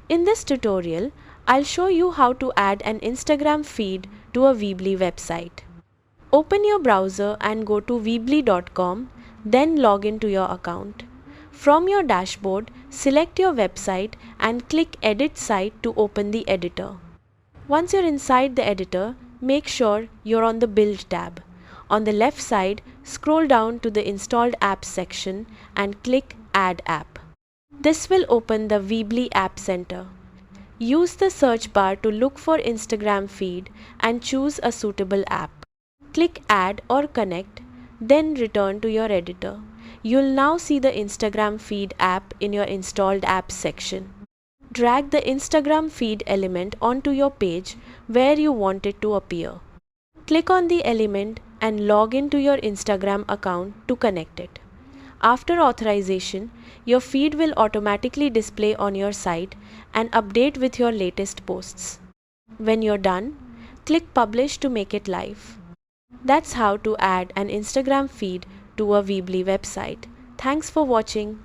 In this tutorial, I'll show you how to add an Instagram feed to a Weebly website. Open your browser and go to weebly.com, then log into your account. From your dashboard, select your website and click Edit Site to open the editor. Once you're inside the editor, make sure you're on the Build tab. On the left side, scroll down to the Installed Apps section and click Add App. This will open the Weebly App Center. Use the search bar to look for Instagram feed and choose a suitable app. Click Add or Connect, then return to your editor. You'll now see the Instagram feed app in your Installed Apps section. Drag the Instagram feed element onto your page where you want it to appear. Click on the element and log into your Instagram account to connect it. After authorization, your feed will automatically display on your site and update with your latest posts. When you're done, click Publish to make it live. That's how to add an Instagram feed to a Weebly website. Thanks for watching.